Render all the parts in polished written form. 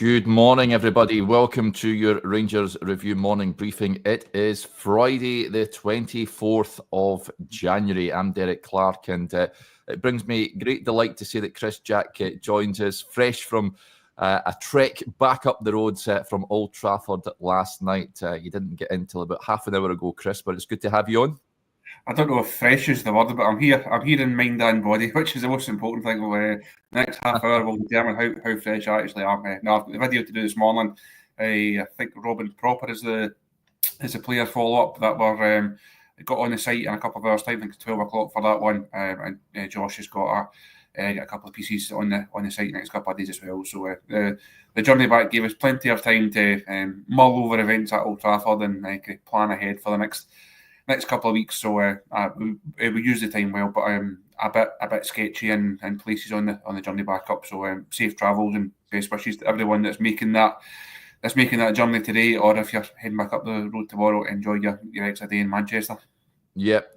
Good morning, everybody. Welcome to your Rangers Review morning briefing. It is Friday, the 24th of January. I'm Derek Clark, and it brings me great delight to say that Chris Jack joins us fresh from a trek back up the roads from Old Trafford last night. You didn't get in till about half an hour ago, Chris, but it's good to have you on. I don't know if fresh is the word, but I'm here. I'm here in mind and body, which is the most important thing. The next half hour will determine how fresh I actually am. Now I've got the video to do this morning. I think Robin Proper is the player follow up that were got on the site in a couple of hours' time. I think it's 12 o'clock for that one. And Josh has got a couple of pieces on the site next couple of days as well. So the journey back gave us plenty of time to mull over events at Old Trafford and plan ahead for the next couple of weeks, so we used the time well, but a bit sketchy in places on the journey back up. So safe travels and best wishes to everyone that's making that journey today, or if you're heading back up the road tomorrow, enjoy your extra day in Manchester. Yep,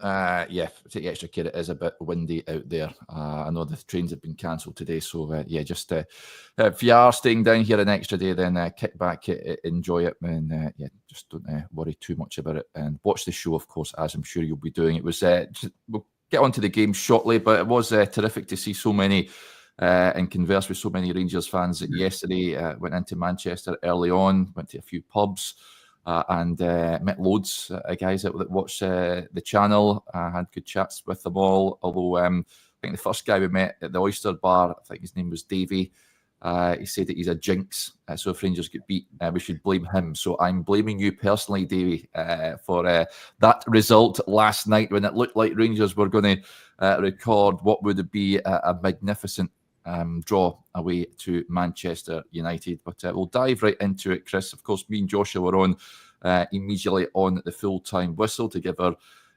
take extra care. It is a bit windy out there. I know the trains have been cancelled today, so just if you are staying down here an extra day, then kick back, enjoy it, and just don't worry too much about it, and watch the show, of course, as I'm sure you'll be doing. It was we'll get onto the game shortly, but it was terrific to see so many and converse with so many Rangers fans yesterday. Went into Manchester early on, went to a few pubs. And met loads of guys that watched the channel. Had good chats with them all. Although I think the first guy we met at the Oyster Bar, I think his name was Davey, he said that he's a jinx. So if Rangers get beat, we should blame him. So I'm blaming you personally, Davey, for that result last night when it looked like Rangers were going to record what would be a magnificent draw away to Manchester United. But we'll dive right into it, Chris. Of course, me and Joshua were on immediately on the full-time whistle to give our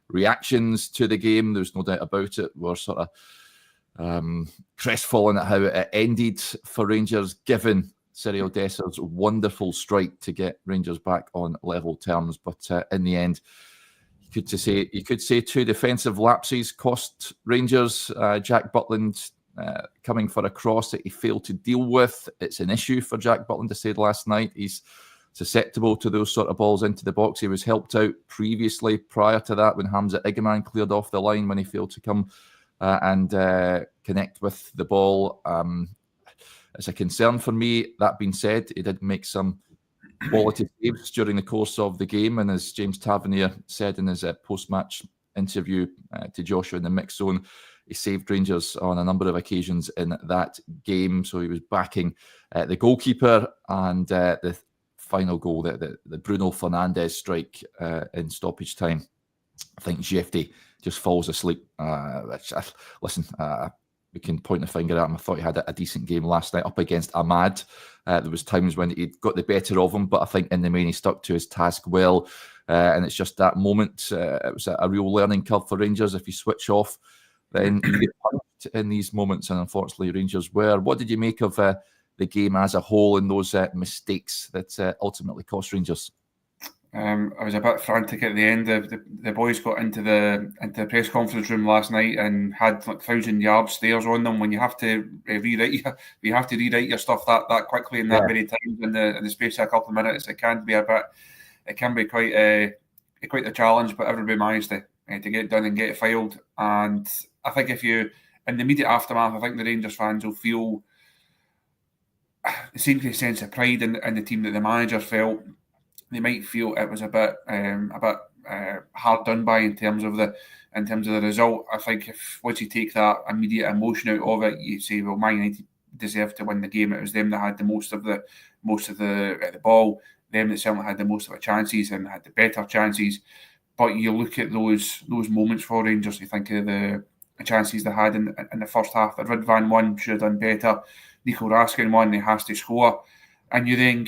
reactions to the game. There's no doubt about it. We're sort of crestfallen at how it ended for Rangers, given Cyril Desser's wonderful strike to get Rangers back on level terms. But in the end, you could say two defensive lapses cost Rangers. Jack Butland coming for a cross that he failed to deal with. It's an issue for Jack Butland, I said last night. He's susceptible to those sort of balls into the box. He was helped out previously prior to that when Hamza Igaman cleared off the line when he failed to come and connect with the ball. It's a concern for me. That being said, he did make some quality saves during the course of the game, and as James Tavernier said in his post-match interview to Joshua in the mix zone, he saved Rangers on a number of occasions in that game. So he was backing the goalkeeper, and the final goal, the Bruno Fernandes strike in stoppage time. I think Jefty just falls asleep. We can point the finger at him. I thought he had a decent game last night up against Ahmad. There was times when he'd got the better of him, but I think in the main he stuck to his task well. And it's just that moment. It was a real learning curve for Rangers. If you switch off, then you get punished in these moments, and unfortunately Rangers were. What did you make of the game as a whole and those mistakes that ultimately cost Rangers? I was a bit frantic at the end. The boys got into the press conference room last night and had like 1,000-yard stares on them. When you have to rewrite your stuff that quickly in that many times in the space of a couple of minutes, it can be quite the challenge. But everybody managed to get it done and get it filed. And I think if you, in the immediate aftermath, I think the Rangers fans will feel the same sense of pride in the team that the manager felt. They might feel it was a bit hard done by in terms of the result. I think if once you take that immediate emotion out of it, you say, well, Man Utd deserved to win the game. It was them that had the most of the ball, them that certainly had the most of the chances and had the better chances. But you look at those moments for Rangers, you think of the chances they had in the first half. Ridvan won, should have done better. Nico Raskin won, he has to score, and you then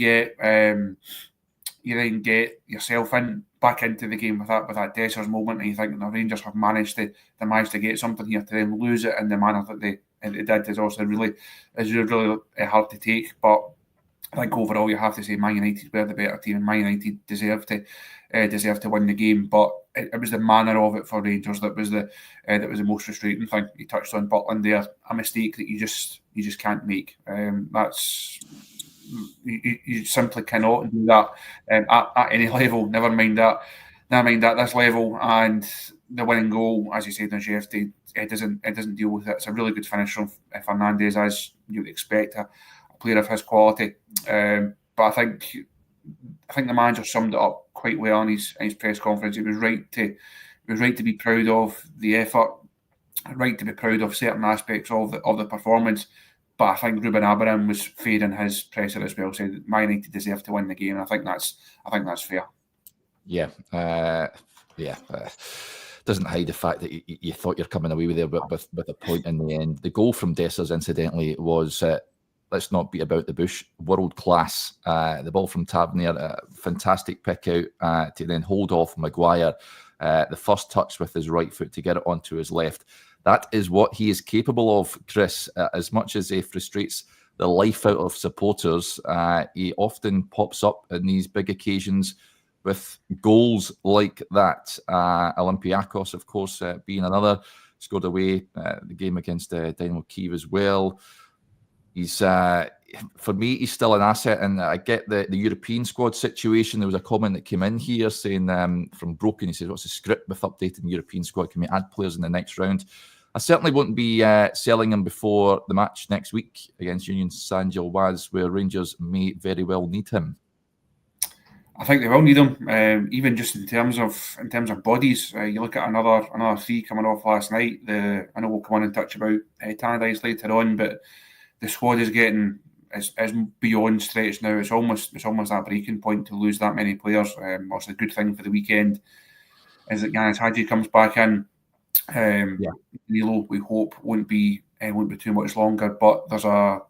get yourself back into the game with that Dessers moment, and you think the Rangers have managed to get something here to then lose it in the manner that they did is also really hard to take. But I think overall you have to say Man United were the better team, and Man United deserved to win the game. But it was the manner of it for Rangers that was the most frustrating thing. You touched on Butland there, a mistake that you just can't make. You simply cannot do that at any level. Never mind at this level. And the winning goal, as you said, on Shefty, it doesn't deal with it. It's a really good finish from Fernandes, as you would expect a player of his quality. But I think the manager summed it up quite well in his press conference. He was right to be proud of the effort, right to be proud of certain aspects of the performance. But I think Ruben Amorim was fair in his presser as well, said that Man Utd deserved to win the game. And I think that's fair. Yeah, doesn't hide the fact that you thought you're coming away with there with a point in the end. The goal from Dessers, incidentally, was let's not beat about the bush, world class. The ball from Tavernier, fantastic pick out to then hold off Maguire. The first touch with his right foot to get it onto his left. That is what he is capable of, Chris. As much as he frustrates the life out of supporters, he often pops up in these big occasions with goals like that. Olympiacos, of course, being another, scored away the game against Dynamo Kyiv as well. He's for me, he's still an asset, and I get the European squad situation. There was a comment that came in here saying from Broken, he says, "What's the script with updating the European squad? Can we add players in the next round?" I certainly wouldn't be selling him before the match next week against Union Saint-Gilloise, where Rangers may very well need him. I think they will need him, even just in terms of bodies. You look at another three coming off last night. I know we'll come on and touch about Tannadice later on, but the squad is getting is beyond stretched now. It's almost that breaking point to lose that many players. Also, a good thing for the weekend is that Yanis Hadji comes back in. Nilo, we hope, won't be too much longer, but there's a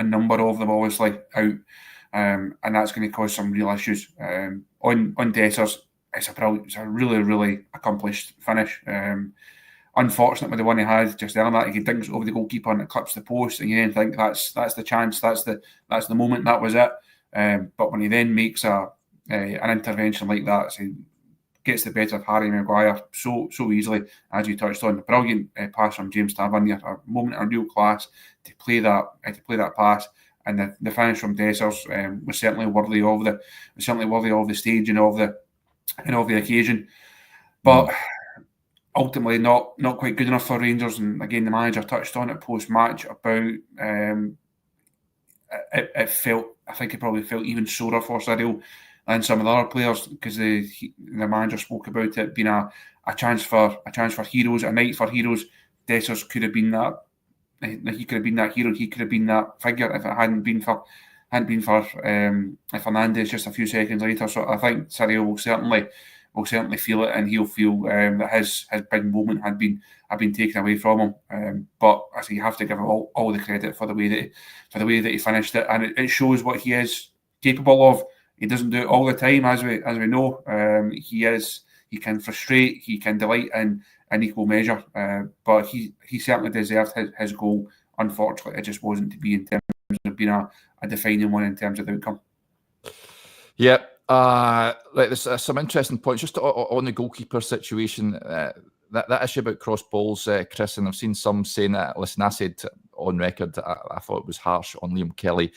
number of them obviously out. And that's going to cause some real issues. On Dessers, it's a really, really accomplished finish. Unfortunate with the one he had just there, that he dinks over the goalkeeper and it clips the post, and you then think that's the chance, that's the moment, that was it. But when he then makes an intervention like that, so he gets the better of Harry Maguire so easily, as you touched on. Brilliant pass from James Tavernier, a moment of real class to play that pass. And the finish from Dessers was certainly worthy of the stage and of the occasion, but ultimately not quite good enough for Rangers. And again, the manager touched on it post match about it felt. I think it probably felt even sorer for Cyril and some of the other players, because the manager spoke about it being a chance for heroes, a night for heroes. Dessers could have been that. He could have been that hero. He could have been that figure if it hadn't been for Fernandes just a few seconds later. So I think Cyril will certainly feel it, and he'll feel that his big moment had been taken away from him. But I say you have to give him all the credit for the way that he finished it, and it shows what he is capable of. He doesn't do it all the time, as we know. He can frustrate, he can delight in equal measure, but he certainly deserved his goal. Unfortunately, it just wasn't to be in terms of being a defining one in terms of the outcome. Yeah, there's some interesting points just on the goalkeeper situation. That issue about cross balls, Chris, and I've seen some saying that. Listen, I said on record, I thought it was harsh on Liam Kelly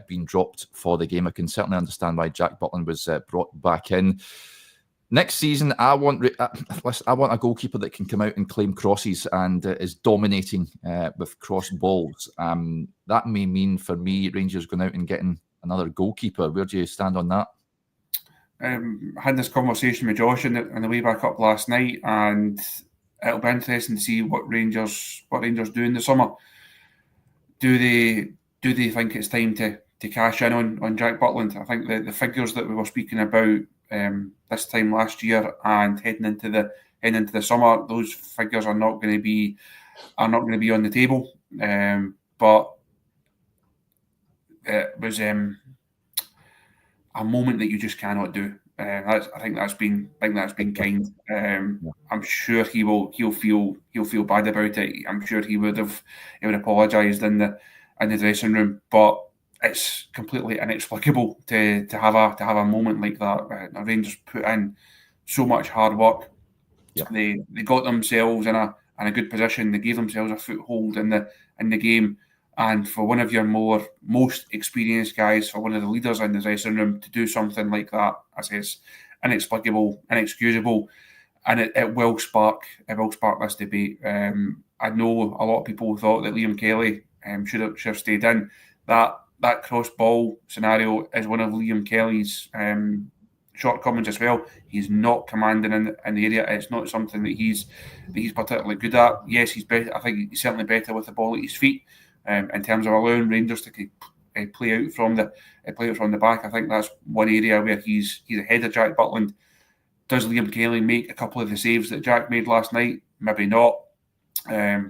being dropped for the game. I can certainly understand why Jack Butland was brought back in. Next season, I want a goalkeeper that can come out and claim crosses and is dominating with cross balls. That may mean, for me, Rangers going out and getting another goalkeeper. Where do you stand on that? I had this conversation with Josh on the way back up last night, and it'll be interesting to see what Rangers do in the summer. Do they think it's time to cash in on Jack Butland? I think the figures that we were speaking about this time last year and heading into the summer, those figures are not going to be on the table. But it was a moment that you just cannot do. I think that's been kind. I'm sure he'll feel bad about it. I'm sure he would apologised in the dressing room, but it's completely inexplicable to have a moment like that. The Rangers put in so much hard work. Yep. They got themselves in a good position. They gave themselves a foothold in the game, And for one of your most experienced guys, for one of the leaders in the dressing room to do something like that, I say it's inexplicable, inexcusable, and it will spark this debate. I know a lot of people thought that Liam Kelly should have stayed in. That cross ball scenario is one of Liam Kelly's shortcomings as well. He's not commanding in the area. It's not something that he's particularly good at. Yes, he's better. I think he's certainly better with the ball at his feet. In terms of allowing Rangers to play out from the back, I think that's one area where he's ahead of Jack Butland. Does Liam Kelly make a couple of the saves that Jack made last night? Maybe not. I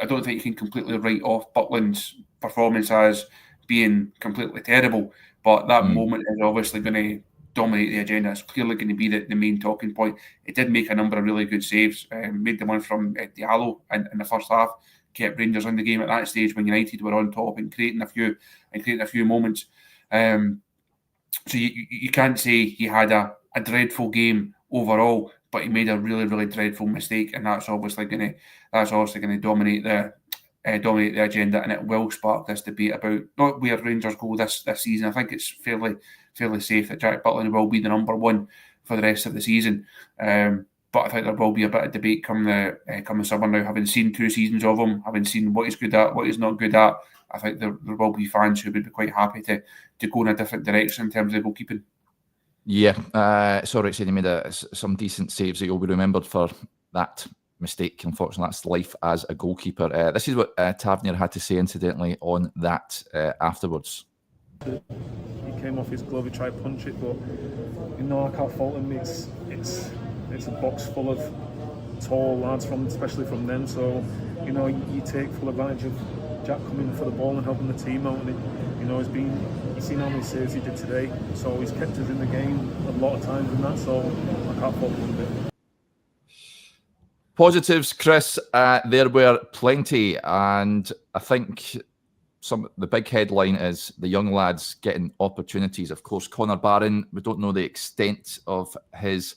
don't think you can completely write off Butland's performance as being completely terrible, but that moment is obviously going to dominate the agenda. It's clearly going to be the main talking point. It did make a number of really good saves. Made the one from Diallo in the first half. Kept Rangers in the game at that stage when United were on top and creating a few moments. So you can't say he had a dreadful game overall, but he made a really, really dreadful mistake, and that's obviously going to dominate the agenda, and it will spark this debate about not where Rangers go this season. I think it's fairly safe that Jack Butland will be the number one for the rest of the season. But I think there will be a bit of debate come the summer now. Having seen 2 seasons of him, having seen what he's good at, what he's not good at, I think there will be fans who would be quite happy to go in a different direction in terms of goalkeeping. Yeah, sorry, he made some decent saves that you'll be remembered for that mistake. Unfortunately, that's life as a goalkeeper. This is what Tavernier had to say, incidentally, on that afterwards. He came off his glove, he tried to punch it, but I can't fault him. It's a box full of tall lads, especially from them. So you take full advantage of Jack coming for the ball and helping the team out. And you've seen how many saves he did today. So he's kept us in the game a lot of times and that. So I can't fault him a bit. Positives, Chris. There were plenty, and I think the big headline is the young lads getting opportunities. Of course, Connor Barron, we don't know the extent of his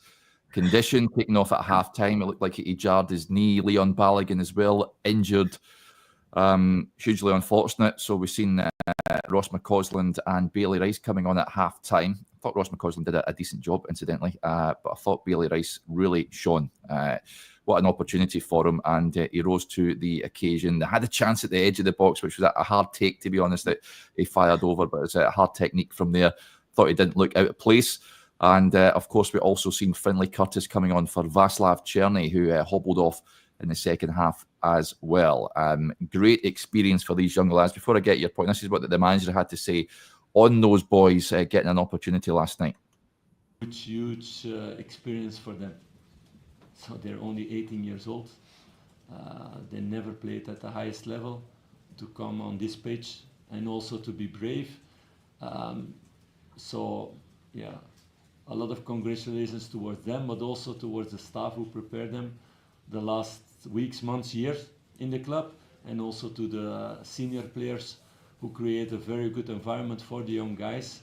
condition, taken off at half-time. It looked like he jarred his knee. Leon Balogun as well, injured. Hugely unfortunate. So we've seen Ross McCausland and Bailey Rice coming on at half-time. I thought Ross McCausland did a decent job, incidentally, but I thought Bailey Rice really shone. What an opportunity for him, and he rose to the occasion. They had a chance at the edge of the box, which was a hard take, to be honest, that he fired over, but it's a hard technique from there. Thought he didn't look out of place. And, of course, we also seen Finlay Curtis coming on for Václav Černý, who hobbled off in the second half as well. Great experience for these young lads. Before I get your point, this is what the manager had to say on those boys getting an opportunity last night. Huge experience for them. So they're only 18 years old. They never played at the highest level. To come on this pitch and also to be brave. So, yeah. A lot of congratulations towards them, but also towards the staff who prepared them the last weeks, months, years in the club, and also to the senior players who create a very good environment for the young guys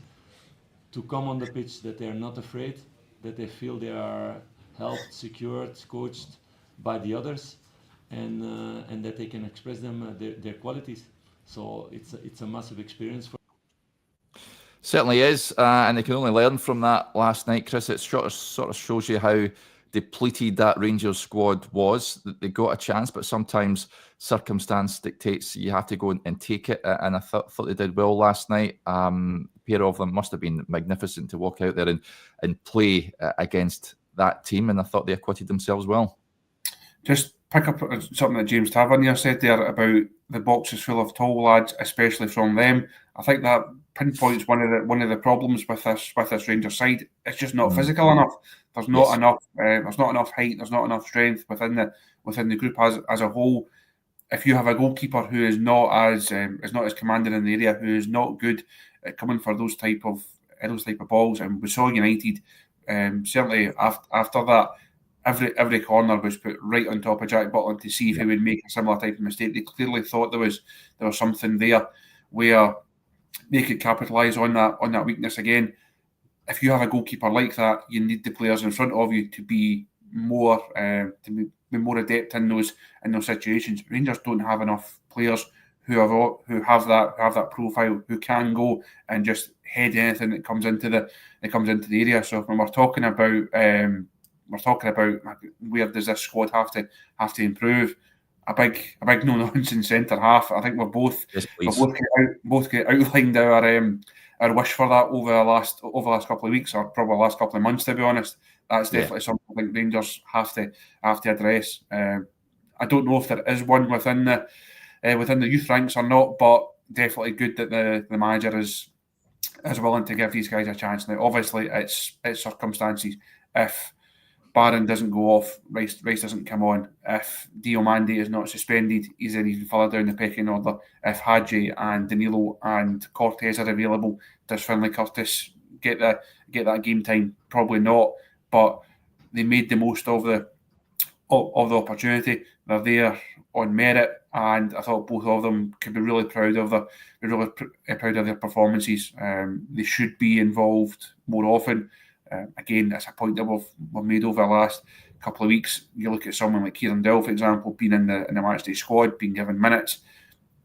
to come on the pitch, that they are not afraid, that they feel they are helped, secured, coached by the others, and that they can express their qualities. So it's a massive experience for. Certainly is, and they can only learn from that last night, Chris. It sort of shows you how depleted that Rangers squad was. They got a chance, but sometimes circumstance dictates you have to go and take it, and I thought they did well last night. A pair of them must have been magnificent to walk out there and play against that team, and I thought they acquitted themselves well. Just pick up something that James Tavernier said there about the boxes full of tall lads, especially from them. I think that pinpoints one of the problems with this Rangers side. It's just not physical enough. There's not enough. There's not enough height. There's not enough strength within the group as a whole. If you have a goalkeeper who is not as commanding in the area, who is not good at coming for those type of balls, and we saw United certainly after that. Every corner was put right on top of Jack Butland to see if he would make a similar type of mistake. They clearly thought there was something there where they could capitalise on that weakness again. If you have a goalkeeper like that, you need the players in front of you to be more adept in those situations. Rangers don't have enough players who have that profile, who can go and just head anything that comes into the area. So when we're talking about where does this squad have to improve, a big no nonsense centre half. I think we've both outlined our wish for that over the last couple of weeks, or probably the last couple of months, to be honest. That's definitely something I think Rangers have to address. I don't know if there is one within the youth ranks or not, but definitely good that the manager is willing to give these guys a chance. Now, obviously, it's circumstances. If Barron doesn't go off, Rice doesn't come on. If Diomande is not suspended, he's then even further down the pecking order. If Hadji and Danilo and Cortez are available, does Finlay Curtis get that game time? Probably not. But they made the most of the opportunity. They're there on merit, and I thought both of them could be really proud of their performances. They should be involved more often. Again, that's a point that we've made over the last couple of weeks. You look at someone like Kieran Dell, for example, being in the matchday squad, being given minutes,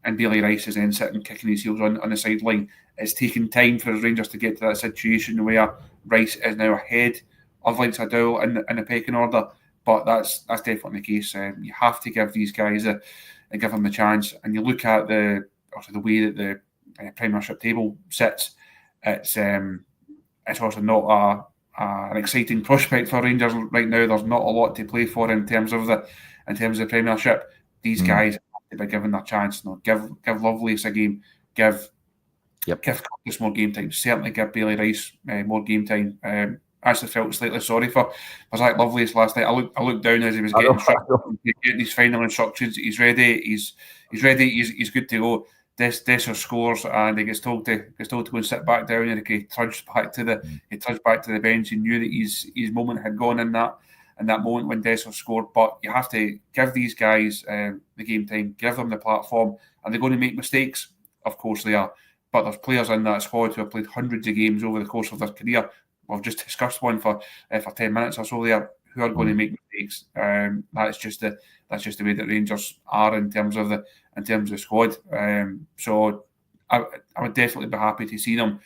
and Bailey Rice is then sitting kicking his heels on the sideline. It's taken time for the Rangers to get to that situation where Rice is now ahead of Lynch Adele in the pecking order, but that's definitely the case. You have to give these guys give them the chance, and you look at the way that the Premiership table sits. It's also not an exciting prospect for Rangers right now. There's not a lot to play for in terms of the Premiership. These guys have to be given their chance. No, give Lovelace a game. Give Curtis more game time. Certainly give Bailey Rice more game time. Actually felt slightly sorry for Zach Lovelace last night. I looked down as he was getting his final instructions. He's ready. He's ready. He's good to go. Dessers scores, and he gets told to go and sit back down, and he trudged back to the bench. He knew that his moment had gone in that moment when Dessers scored. But you have to give these guys the game time, give them the platform. Are they going to make mistakes? Of course they are. But there's players in that squad who have played hundreds of games over the course of their career. We've just discussed one for 10 minutes or so there, who are going to make mistakes. That's just the way that Rangers are in terms of the squad. So I would definitely be happy to see them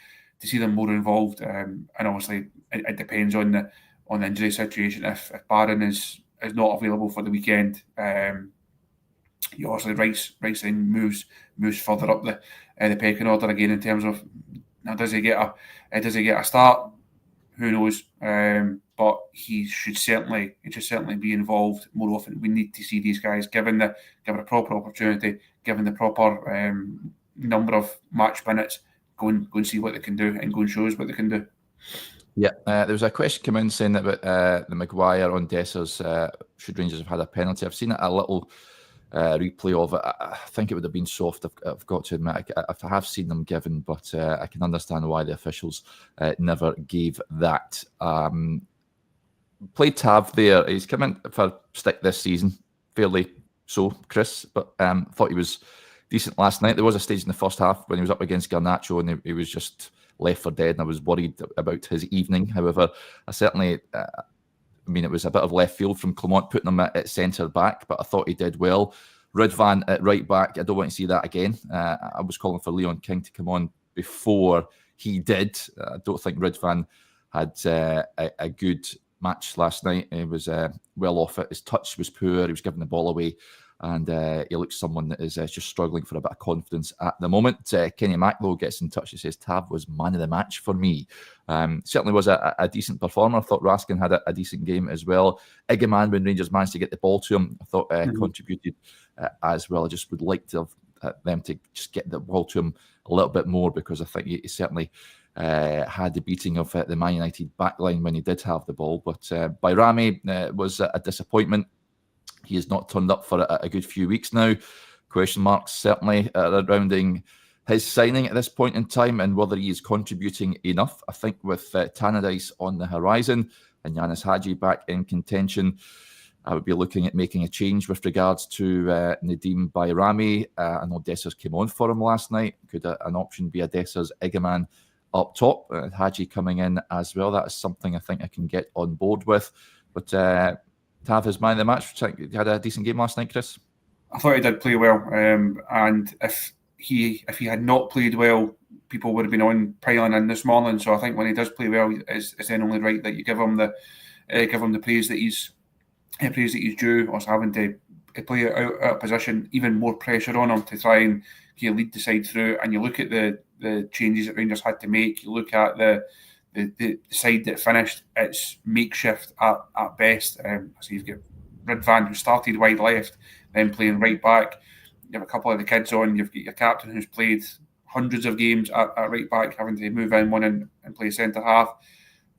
more involved. And obviously it depends on the injury situation. If Barron is not available for the weekend, you obviously Rice then moves further up the pecking order again in terms of, now does he get a start? Who knows? But he should certainly be involved more often. We need to see these guys given a proper opportunity, given the proper number of match minutes, go and see what they can do, and go and show us what they can do. Yeah, there was a question come in saying about the Maguire on Dessers. Should Rangers have had a penalty? I've seen a little replay of it. I think it would have been soft. I've got to admit, I have seen them given, but I can understand why the officials never gave that. Played Tav there. He's come in for stick this season, fairly so, Chris, but thought he was decent last night. There was a stage in the first half when he was up against Garnacho and he was just left for dead, and I was worried about his evening. However, I certainly... it was a bit of left field from Clement putting him at centre back, but I thought he did well. Ridvan at right back, I don't want to see that again. I was calling for Leon King to come on before he did. I don't think Ridvan had a good match last night. He was well off it. His touch was poor. He was giving the ball away, and he looks someone that is just struggling for a bit of confidence at the moment. Kenny Macklow gets in touch. He says, Tav was man of the match for me. Certainly was a decent performer. I thought Raskin had a decent game as well. Iggaman, when Rangers managed to get the ball to him, I thought contributed as well. I just would like to have them to just get the ball to him a little bit more, because I think he certainly had the beating of the Man United backline when he did have the ball. But Bayrami was a disappointment. He has not turned up for a good few weeks now. Question marks certainly surrounding his signing at this point in time, and whether he is contributing enough. I think with Tannadice on the horizon and Yanis Hadji back in contention, I would be looking at making a change with regards to Nadim Bayrami. I know Dessers came on for him last night. Could an option be a Dessers Iggaman up top? Hadji coming in as well. That is something I think I can get on board with. But Tav is man of the match. You had a decent game last night, Chris? I thought he did play well, and if he had not played well, people would have been on piling in this morning. So I think when he does play well, it's then only right that you give him the praise that he's due. Or having to play out of position, even more pressure on him to try and lead the side through. And you look at the changes that Rangers had to make. You look at the side that finished. It's makeshift at best. So you've got Ridvan, who started wide left, then playing right back. You have a couple of the kids on. You've got your captain, who's played hundreds of games at right back, having to move in one and play centre half.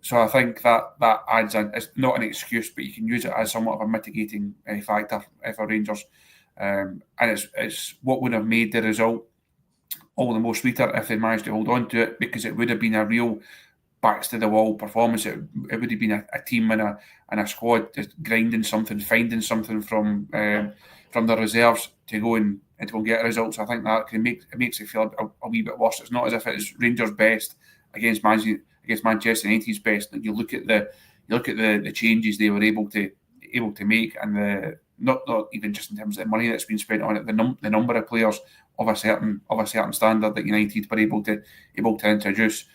So I think that adds in. It's not an excuse, but you can use it as somewhat of a mitigating factor for Rangers. And it's what would have made the result all the more sweeter if they managed to hold on to it, because it would have been a real backs to the wall performance. It would have been a team and a squad just grinding something, finding something from the reserves to go and get results. I think that makes it feel a wee bit worse. It's not as if it's Rangers' best against Manchester United's best. And you look at the changes they were able to make, and the not even just in terms of the money that's been spent on it, the number of players of a certain standard that United were able to introduce.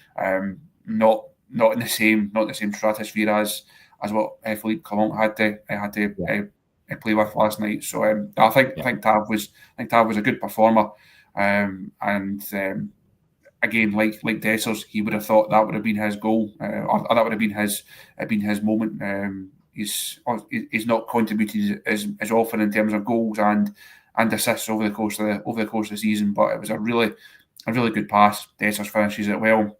Not in the same stratosphere as what Philippe Clement had to play with last night. So I think Tav was a good performer, and again, like Dessers, he would have thought that would have been his goal, or that would have been his moment. He's not contributed as often in terms of goals and assists over the course of the season, but it was a really good pass. Dessers finishes it well.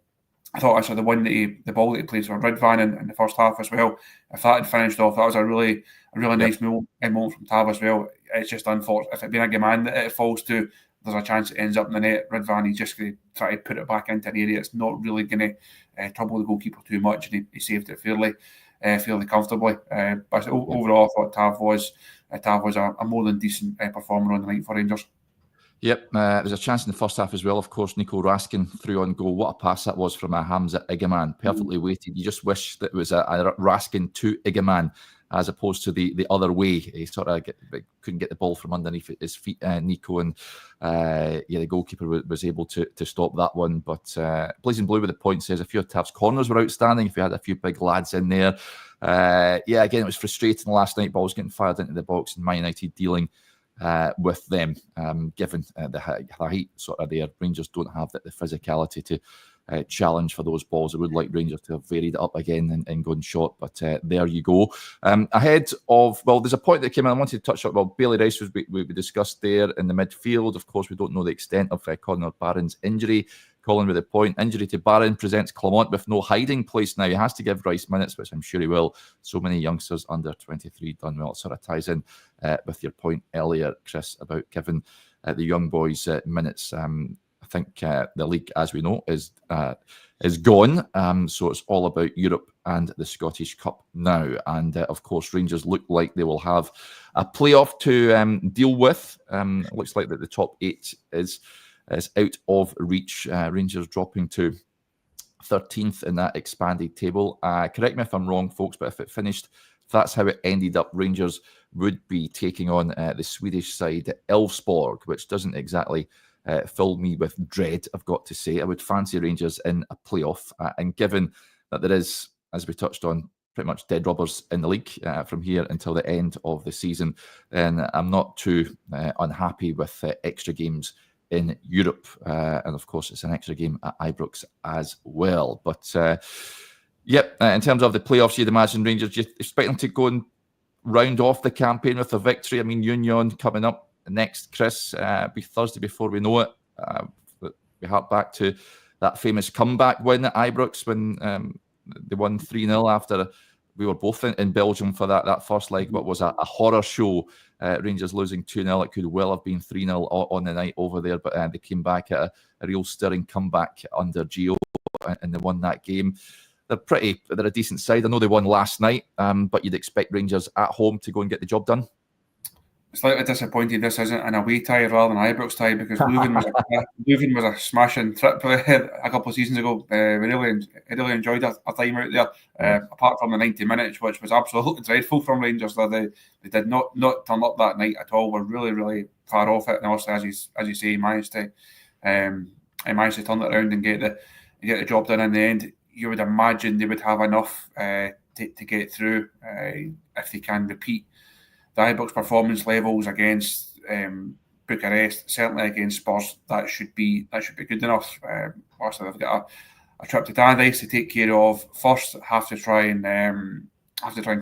I thought I saw the ball that he played for Ridvan in the first half as well. If that had finished off, that was a really nice moment from Tav as well. It's just unfortunate. If it had been a good man that it falls to, there's a chance it ends up in the net. Ridvan, he's just going to try to put it back into an area. It's not really going to trouble the goalkeeper too much, and he saved it fairly comfortably. But overall, I thought Tav was a more than decent performer on the night for Rangers. Yep, there's a chance in the first half as well. Of course, Nico Raskin threw on goal. What a pass that was from a Hamza Igaman. Perfectly weighted. You just wish that it was a Raskin to Igaman as opposed to the other way. He sort of couldn't get the ball from underneath his feet, Nico, and the goalkeeper was able to stop that one. But Blazing Blue with the point says a few of Tav's corners were outstanding. If you had a few big lads in there. Again, it was frustrating last night. Balls getting fired into the box and Man United dealing with them, given the height sort of there. Rangers don't have the physicality to challenge for those balls. I would like Rangers to have varied it up again and gone short, but there you go. Ahead of, there's a point that came in I wanted to touch on. Bailey Rice we discussed there in the midfield. Of course, we don't know the extent of Connor Barron's injury. Colin with the point, injury to Barron presents Clement with no hiding place now. He has to give Rice minutes, which I'm sure he will. So many youngsters under 23 done well. It sort of ties in with your point earlier, Chris, about giving the young boys minutes. I think the league, as we know, is gone. So it's all about Europe and the Scottish Cup now. And of course, Rangers look like they will have a playoff to deal with. It looks like that the top 8 is out of reach. Rangers dropping to 13th in that expanded table. Correct me if I'm wrong, folks, but if that's how it ended up, Rangers would be taking on the Swedish side Elfsborg, which doesn't exactly fill me with dread, I've got to say. I would fancy Rangers in a playoff, and given that there is, as we touched on, pretty much dead rubbers in the league from here until the end of the season, then I'm not too unhappy with extra games in Europe. And of course, it's an extra game at Ibrox as well. But in terms of the playoffs, you'd imagine Rangers, you expect them to go and round off the campaign with a victory. I mean, Union coming up next, Chris, be Thursday before we know it. We hark back to that famous comeback win at Ibrox when they won 3-0 after we were both in Belgium for that first leg. What was a horror show. Rangers losing 2-0. It could well have been 3-0 on the night over there, but they came back at a real stirring comeback under Gio, and they won that game. They're a decent side. I know they won last night, but you'd expect Rangers at home to go and get the job done. slightly disappointed this isn't an away tie rather than an Ibrox tie, because Leuven was a smashing trip a couple of seasons ago. We really enjoyed our time out there, apart from the 90 minutes, which was absolutely dreadful from Rangers. They did not turn up that night at all. We're really far off it, and also as you say, he managed to turn it around and get the job done in the end. You would imagine they would have enough to get through if they can repeat the Ibrox performance levels against Bucharest, certainly against Spurs. That should be good enough. Also, they've got a trip to Tannadice to take care of first. Have to try and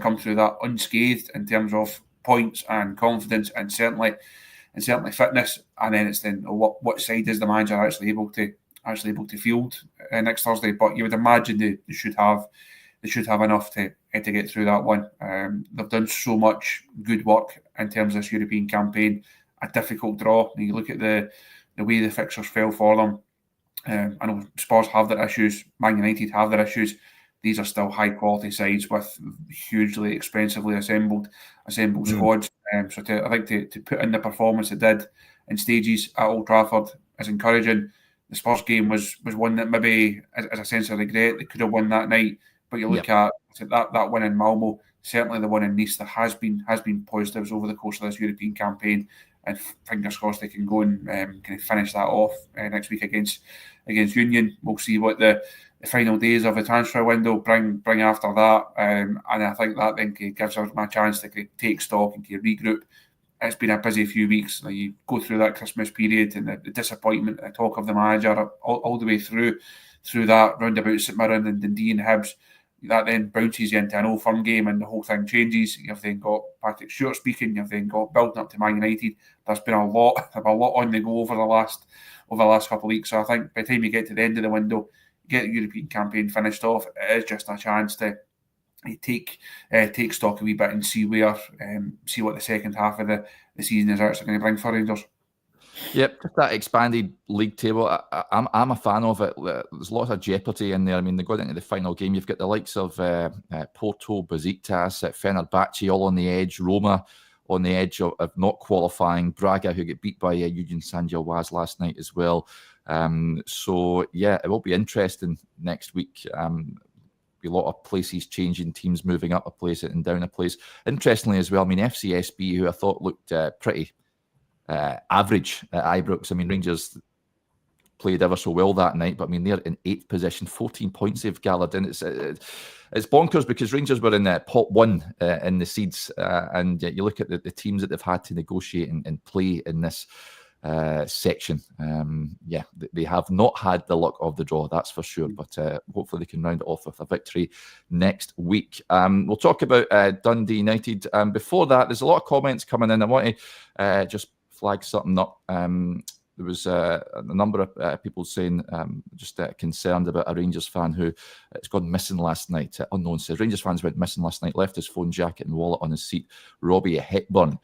come through that unscathed in terms of points and confidence, and certainly fitness. And then what side is the manager actually able to field next Thursday? But you would imagine they should have enough to get through that one. They've done so much good work in terms of this European campaign. A difficult draw. And you look at the way the fixtures fell for them. I know Spurs have their issues. Man United have their issues. These are still high quality sides with hugely expensively assembled squads. So I think to put in the performance they did in stages at Old Trafford is encouraging. The Spurs game was one that maybe, as a sense of regret, they could have won that night. But you look at that win in Malmo, certainly the one in Nice, there has been positives over the course of this European campaign, and fingers crossed they can go and kind of finish that off next week against Union. We'll see what the final days of the transfer window bring after that, and I think that then gives us my chance to take stock and regroup. It's been a busy few weeks. You go through that Christmas period and the disappointment, the talk of the manager, all the way through that roundabout St Mirren and Dundee and Hibs. That then bounces you into an Old Firm game and the whole thing changes. You've then got Patrick Stewart speaking. You've then got building up to Man United. There's been a lot on the go over the last couple of weeks. So I think by the time you get to the end of the window, get the European campaign finished off, it is just a chance to take stock a wee bit and see what the second half of the season is actually going to bring for Rangers. Yep, just that expanded league table. I'm a fan of it. There's lots of jeopardy in there. I mean, they got into the final game. You've got the likes of Porto, Besiktas, Fenerbahce all on the edge, Roma on the edge of not qualifying, Braga, who get beat by Eugene San-Gilloise last night as well. So, yeah, it will be interesting next week. A lot of places changing, teams moving up a place and down a place. Interestingly as well, I mean, FCSB, who I thought looked pretty average at Ibrox. I mean, Rangers played ever so well that night, but I mean, they're in 8th position, 14 points they've gathered in. It's bonkers because Rangers were in pot 1 in the seeds, and you look at the teams that they've had to negotiate and play in this section. They have not had the luck of the draw, that's for sure, but hopefully they can round it off with a victory next week. We'll talk about Dundee United. Before that, there's a lot of comments coming in. I want to just flag something up. There was a number of people saying just concerned about a Rangers fan who has gone missing last night. Unknown says Rangers fans went missing last night, left his phone, jacket and wallet on his seat. Robbie Hepburn.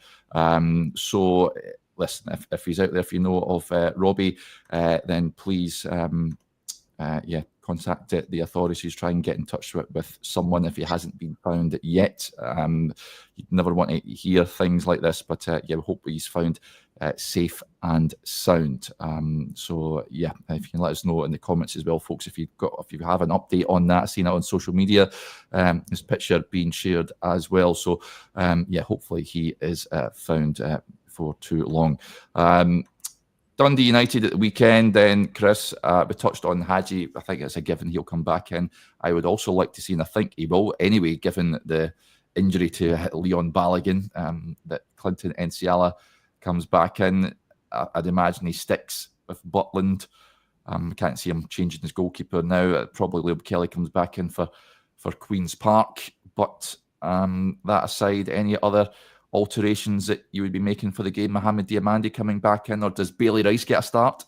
So listen, if he's out there, if you know of Robbie, then please contact the authorities, try and get in touch with someone if he hasn't been found yet. You'd never want to hear things like this, but we hope he's found safe and sound. If you can let us know in the comments as well, folks, if you have an update on that, seen it on social media, his picture being shared as well. So hopefully he is found for too long. Dundee United at the weekend, then, Chris, we touched on Hadji. I think it's a given he'll come back in. I would also like to see, and I think he will anyway, given the injury to Leon Balogun, that Clinton Enciala comes back in. I'd imagine he sticks with Butland. I can't see him changing his goalkeeper now. Probably Liam Kelly comes back in for Queen's Park. But that aside, any other alterations that you would be making for the game? Mohamed Diamandi coming back in, or does Bailey Rice get a start?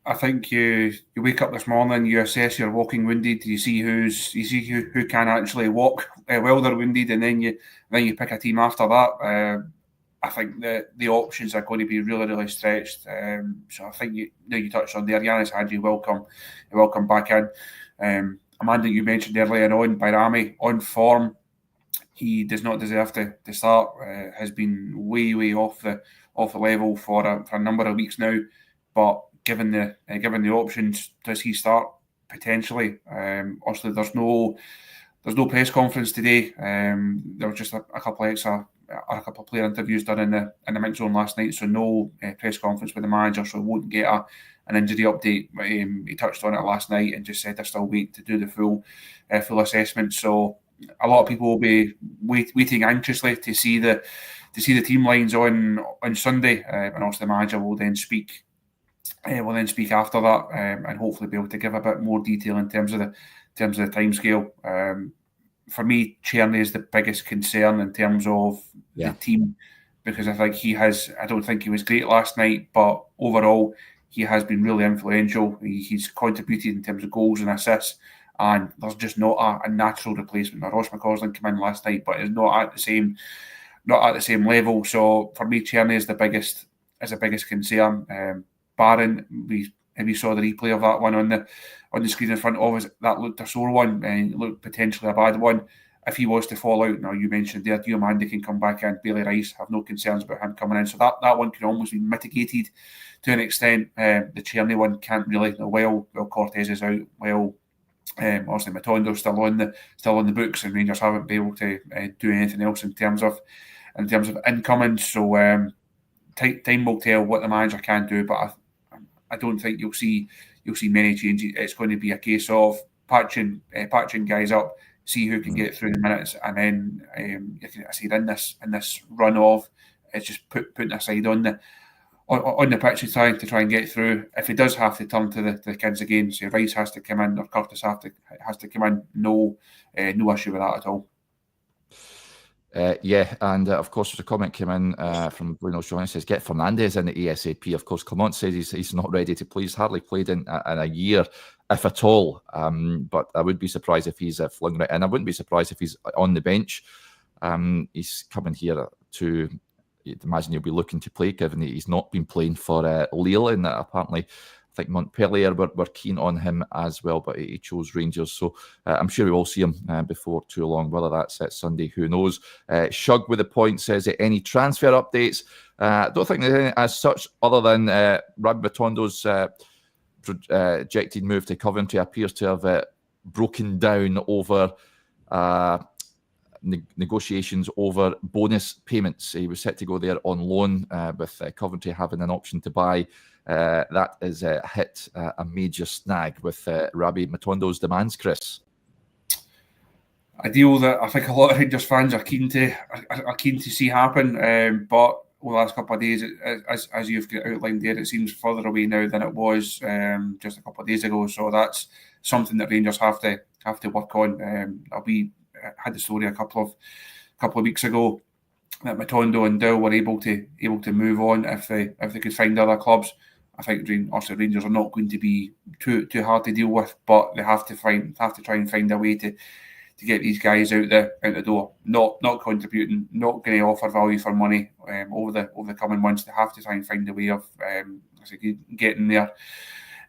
I think you wake up this morning, you assess your walking wounded, you see who can actually walk while they're wounded, and then you pick a team after that. I think the options are going to be really, really stretched. So I think you touched on there, Yanis Hadji welcome back in. Amanda, you mentioned earlier on, Bayrami on form. he does not deserve to start. Has been way off the level for a number of weeks now. But given the options, does he start potentially? Obviously, there's no press conference today. There was just a couple of player interviews done in the mix zone last night, so no press conference with the manager, so we won't get an injury update. He touched on it last night and just said they're still waiting to do the full assessment. So a lot of people will be waiting anxiously to see the team lines on Sunday, and also the manager will then speak. After that, and hopefully be able to give a bit more detail in terms of the timescale. For me, Tierney is the biggest concern in terms of the team, because I think I don't think he was great last night, but overall he has been really influential. He's contributed in terms of goals and assists, and there's just not a natural replacement. Now, Ross McCausland came in last night, but is not at the same level. So for me, Tierney is the biggest concern. Barron, we saw the replay of that one on the screen in front of us. That looked a sore one, and it looked potentially a bad one. If he was to fall out, now you mentioned there, Diomande can come back in. Bailey Rice, have no concerns about him coming in. So that one can almost be mitigated to an extent. The Tierney one can't really. Well, Cortez is out. Well, obviously Matondo's still on the books, and Rangers haven't been able to do anything else in terms of incoming. So time will tell what the manager can do, but I don't think you'll see many changes. It's going to be a case of patching guys up, see who can get through the minutes, and then in this run of it's just putting aside on the pitch to try and get through. If he does have to turn to the kids again, say Rice has to come in or Curtis has to come in, no issue with that at all. And of course, there's a comment came in from Bruno Shaw, says, get Fernandes in the ASAP. Of course, Clement says he's not ready to play. He's hardly played in a year, if at all. But I would be surprised if he's flung right in. I wouldn't be surprised if he's on the bench. He's coming here to, you'd imagine he'll be looking to play, given that he's not been playing for Lille, and apparently I think Montpellier were keen on him as well, but he chose Rangers. So I'm sure we will see him before too long. Whether that's Sunday, who knows? Shug with the point says, any transfer updates? I don't think there's any as such, other than Rabbi Matondo's projected move to Coventry appears to have broken down over negotiations over bonus payments. He was set to go there on loan, with Coventry having an option to buy. That is hit a major snag with Rabbi Matondo's demands, Chris. A deal that I think a lot of Rangers fans are keen to see happen, but over the last couple of days, as you've outlined there, it seems further away now than it was just a couple of days ago. So that's something that Rangers have to work on. We had the story a couple of weeks ago that Matondo and Dow were able to move on if they could find other clubs. I think Rangers are not going to be too hard to deal with, but they have to try and find a way to get these guys out the door. Not contributing, not going to offer value for money over the coming months. They have to try and find a way of getting their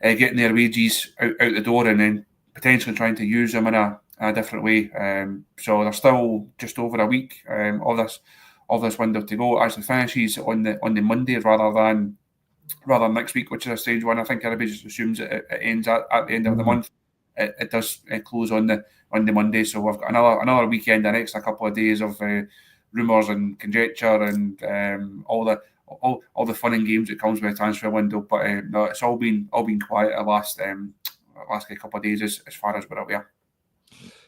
wages out the door, and then potentially trying to use them in a different way. So there's still just over a week of this window to go. It actually finishes on the Monday rather than next week, which is a strange one. I think everybody just assumes it ends at the end of the month. It does close on the Monday, so we've got another weekend, the next couple of days of rumours and conjecture and all the fun and games that comes with a transfer window. But no, it's all been quiet the last couple of days as far as we're aware.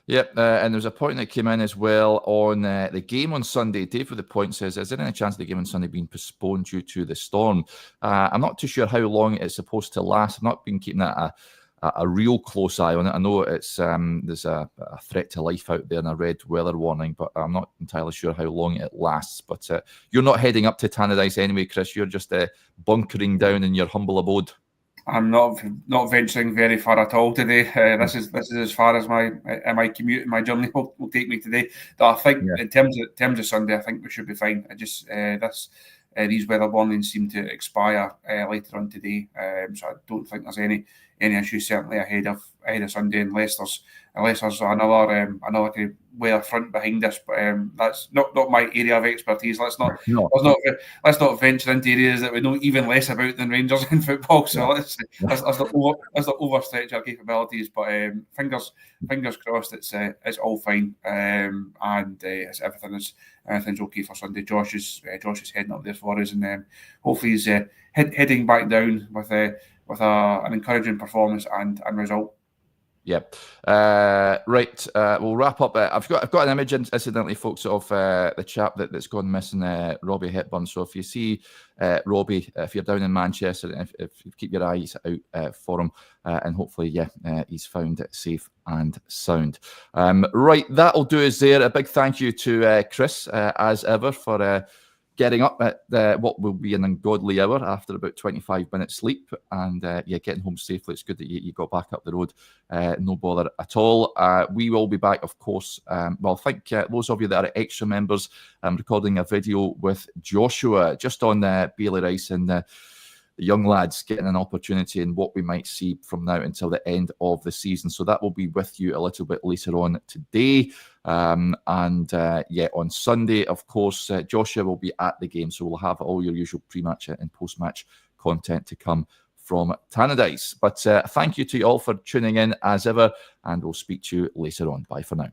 Yep, and there's a point that came in as well on the game on Sunday. Dave with the point says, is there any chance of the game on Sunday being postponed due to the storm? I'm not too sure how long it's supposed to last. I've not been keeping a real close eye on it. I know it's there's a threat to life out there and a red weather warning, but I'm not entirely sure how long it lasts. But you're not heading up to Tannadice anyway, Chris. You're just bunkering down in your humble abode. I'm not venturing very far at all today. This is as far as my commute and my journey will take me today. But I think in terms of Sunday, I think we should be fine. I just this these weather warnings seem to expire later on today. So I don't think there's any issue certainly ahead of Sunday, unless there's another kind of weather front behind us. But that's not my area of expertise. Let's not venture into areas that we know even less about than Rangers in football. So let's not overstretch our capabilities. But fingers crossed, it's all fine, and everything's okay for Sunday. Josh is heading up there for us, and hopefully he's heading back down with an encouraging performance and result. Yeah. Right. We'll wrap up. I've got an image, incidentally, folks, of the chap that's gone missing, Robbie Hepburn. So if you see Robbie, if you're down in Manchester, if you keep your eyes out for him, and hopefully, he's found safe and sound. Right. That'll do us there. A big thank you to Chris, as ever, for getting up at what will be an ungodly hour after about 25 minutes sleep, and getting home safely. It's good that you got back up the road, no bother at all. We will be back, of course. I think those of you that are extra members, I'm recording a video with Joshua just on Bailey Rice and the young lads getting an opportunity and what we might see from now until the end of the season. So that will be with you a little bit later on today. On Sunday, of course, Joshua will be at the game. So we'll have all your usual pre-match and post-match content to come from Tannadice. But thank you to you all for tuning in as ever, and we'll speak to you later on. Bye for now.